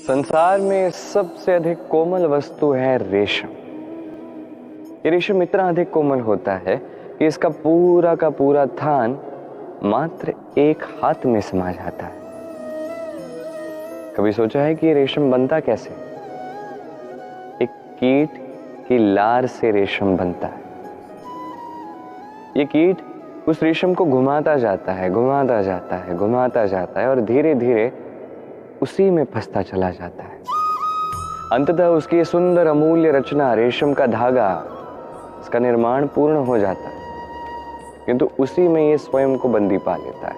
संसार में सबसे अधिक कोमल वस्तु है रेशम। ये रेशम इतना अधिक कोमल होता है कि इसका पूरा का पूरा थान मात्र एक हाथ में समा जाता है। कभी सोचा है कि ये रेशम बनता कैसे? एक कीट की लार से रेशम बनता है। ये कीट उस रेशम को घुमाता जाता है, घुमाता जाता है, घुमाता जाता है और धीरे धीरे उसी में फंसता चला जाता है। अंततः उसकी सुंदर अमूल्य रचना रेशम का धागा, इसका निर्माण पूर्ण हो जाता है, किंतु उसी में ये स्वयं को बंदी पा लेता है।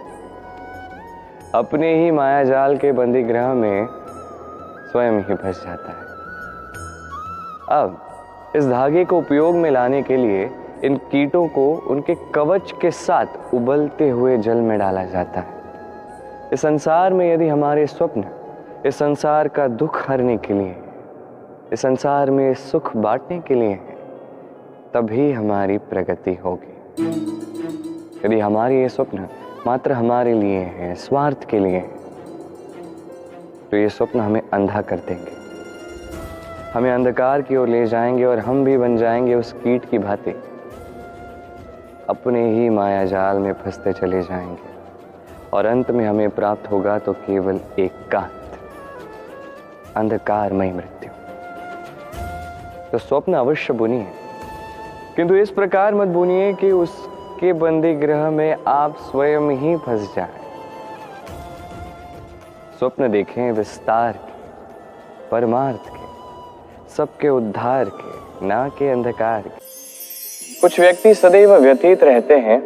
अपने ही मायाजाल के बंदी गृह में स्वयं ही फंस जाता है। अब इस धागे को उपयोग में लाने के लिए इन कीटों को उनके कवच के साथ उबलते हुए जल में डाला जाता है। इस संसार में यदि हमारे स्वप्न इस संसार का दुख हरने के लिए, इस संसार में सुख बांटने के लिए है, तभी हमारी प्रगति होगी। यदि हमारे ये स्वप्न मात्र हमारे लिए है, स्वार्थ के लिए है, तो ये स्वप्न हमें अंधा कर देंगे, हमें अंधकार की ओर ले जाएंगे और हम भी बन जाएंगे उस कीट की भांति, अपने ही माया जाल में फंसते चले जाएंगे और अंत में हमें प्राप्त होगा तो केवल एकांत, अंधकारमय मृत्यु। तो स्वप्न अवश्य बुनिए, किंतु इस प्रकार मत बुनिए कि उसके बंदी गृह में आप स्वयं ही फंस जाएं। स्वप्न देखें विस्तार के, परमार्थ के, सबके उद्धार के, ना कि अंधकार के। कुछ व्यक्ति सदैव व्यतीत रहते हैं,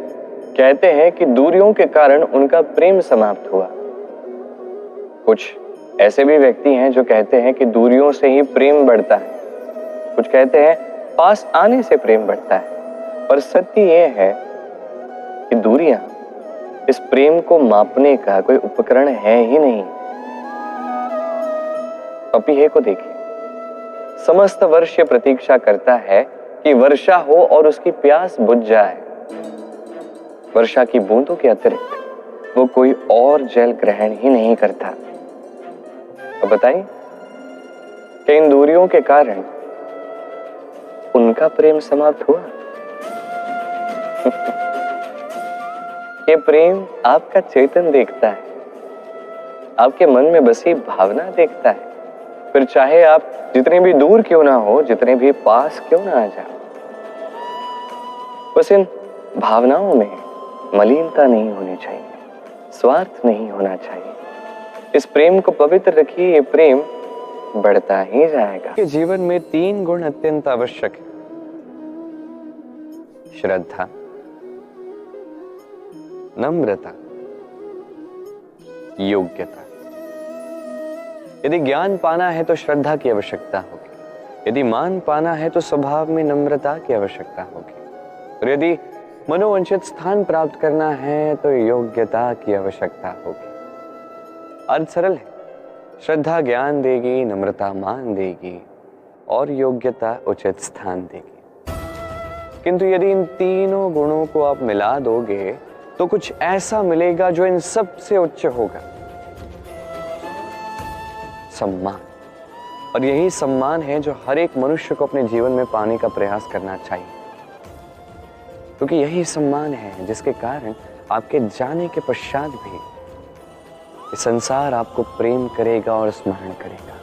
कहते हैं कि दूरियों के कारण उनका प्रेम समाप्त हुआ। कुछ ऐसे भी व्यक्ति हैं जो कहते हैं कि दूरियों से ही प्रेम बढ़ता है। कुछ कहते हैं पास आने से प्रेम बढ़ता है। पर सत्य यह है कि दूरियां इस प्रेम को मापने का कोई उपकरण है ही नहीं। पपीहे को देखिए, समस्त वर्ष ये प्रतीक्षा करता है कि वर्षा हो और उसकी प्यास बुझ जाए। वर्षा की बूंदों के अतिरिक्त वो कोई और जल ग्रहण ही नहीं करता। अब बताइए कि इन दूरियों के कारण उनका प्रेम समाप्त हुआ? ये प्रेम आपका चेतन देखता है, आपके मन में बसी भावना देखता है। फिर चाहे आप जितने भी दूर क्यों ना हो, जितने भी पास क्यों ना आ जाओ, बस इन भावनाओं में मलिनता नहीं होनी चाहिए, स्वार्थ नहीं होना चाहिए। इस प्रेम को पवित्र रखिए, ये प्रेम बढ़ता ही जाएगा। कि जीवन में 3 गुण अत्यंत आवश्यक है: श्रद्धा, नम्रता, योग्यता। यदि ज्ञान पाना है तो श्रद्धा की आवश्यकता होगी, यदि मान पाना है तो स्वभाव में नम्रता की आवश्यकता होगी, और यदि मनोवांछित स्थान प्राप्त करना है तो योग्यता की आवश्यकता होगी। अर्थ सरल है, श्रद्धा ज्ञान देगी, नम्रता मान देगी और योग्यता उचित स्थान देगी। किंतु यदि इन तीनों गुणों को आप मिला दोगे तो कुछ ऐसा मिलेगा जो इन सब से उच्च होगा: सम्मान। और यही सम्मान है जो हर एक मनुष्य को अपने जीवन में पाने का प्रयास करना चाहिए, क्योंकि यही सम्मान है जिसके कारण आपके जाने के पश्चात भी संसार आपको प्रेम करेगा और स्मरण करेगा।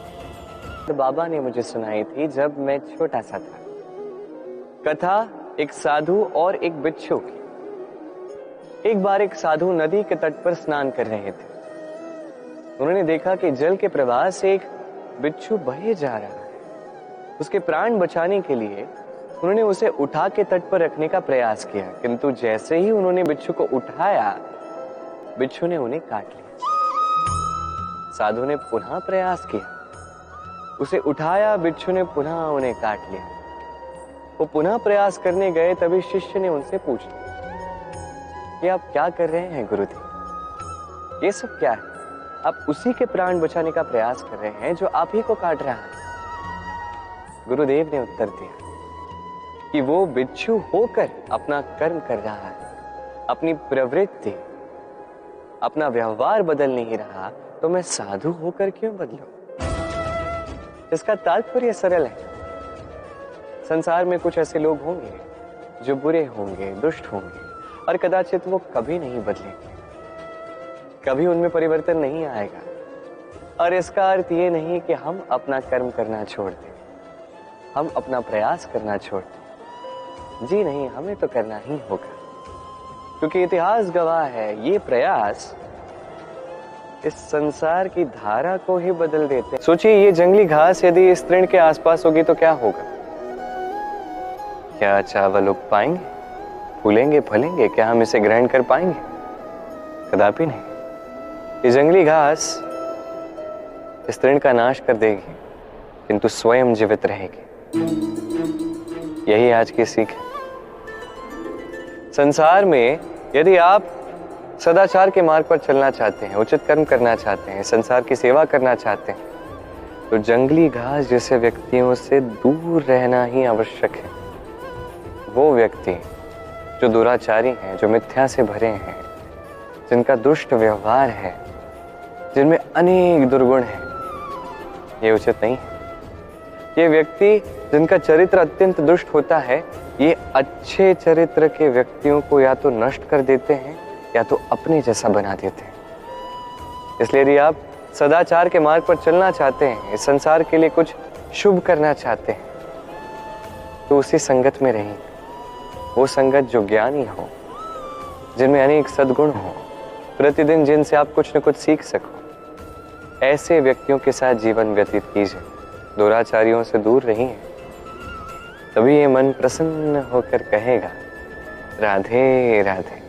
तो बाबा ने मुझे सुनाई थी जब मैं छोटा सा था, कथा एक साधु और एक बिच्छू की। एक बार एक साधु नदी के तट पर स्नान कर रहे थे। उन्होंने देखा कि जल के प्रवाह से एक बिच्छू बहे जा रहा है। उसके प्राण बचाने के लिए उन्होंने उसे उठा के तट पर रखने का प्रयास किया, किंतु जैसे ही उन्होंने बिच्छू को उठाया, बिच्छू ने उन्हें काट लिया। साधु ने पुनः प्रयास किया, उसे उठाया, बिच्छू ने पुनः उन्हें काट लिया। वो पुनः प्रयास करने गए, तभी शिष्य ने उनसे पूछा कि आप क्या कर रहे हैं गुरुदेव? ये सब क्या है? आप उसी के प्राण बचाने का प्रयास कर रहे हैं जो आप ही को काट रहा है। गुरुदेव ने उत्तर दिया कि वो बिच्छू होकर अपना कर्म कर रहा है, अपनी प्रवृत्ति, अपना व्यवहार बदल नहीं रहा, तो मैं साधु होकर क्यों बदलूं? इसका तात्पर्य सरल है। संसार में कुछ ऐसे लोग होंगे जो बुरे होंगे, दुष्ट होंगे, और कदाचित वो कभी नहीं बदलेंगे, कभी उनमें परिवर्तन नहीं आएगा। और इसका अर्थ ये नहीं कि हम अपना कर्म करना छोड़ दें, हम अपना प्रयास करना छोड़ दें। जी नहीं, हमें तो करना ही होगा, क्योंकि इतिहास गवाह है ये प्रयास इस संसार की धारा को ही बदल देते हैं। सोचिए, ये जंगली घास यदि इस तृण के आसपास होगी तो क्या होगा? क्या चावल उग पाएंगे, फूलेंगे, फलेंगे? क्या हम इसे ग्रहण कर पाएंगे? कदापि नहीं। ये जंगली घास इस तृण का नाश कर देगी, किंतु स्वयं जीवित रहेगी। यही आज की सीख है। संसार में यदि आप सदाचार के मार्ग पर चलना चाहते हैं, उचित कर्म करना चाहते हैं, संसार की सेवा करना चाहते हैं, तो जंगली घास जैसे व्यक्तियों से दूर रहना ही आवश्यक है। वो व्यक्ति जो दुराचारी हैं, जो मिथ्या से भरे हैं, जिनका दुष्ट व्यवहार है, जिनमें अनेक दुर्गुण हैं, ये उचित नहीं है। ये व्यक्ति जिनका चरित्र अत्यंत दुष्ट होता है, ये अच्छे चरित्र के व्यक्तियों को या तो नष्ट कर देते हैं या तो अपने जैसा बना देते हैं। इसलिए यदि आप सदाचार के मार्ग पर चलना चाहते हैं, इस संसार के लिए कुछ शुभ करना चाहते हैं, तो उसी संगत में रहिए। वो संगत जो ज्ञानी हो, जिनमें अनेक सद्गुण हो, प्रतिदिन जिनसे आप कुछ न कुछ सीख सको, ऐसे व्यक्तियों के साथ जीवन व्यतीत कीजिए। दुराचारियों से दूर रहिए, तभी ये मन प्रसन्न होकर कहेगा, राधे राधे।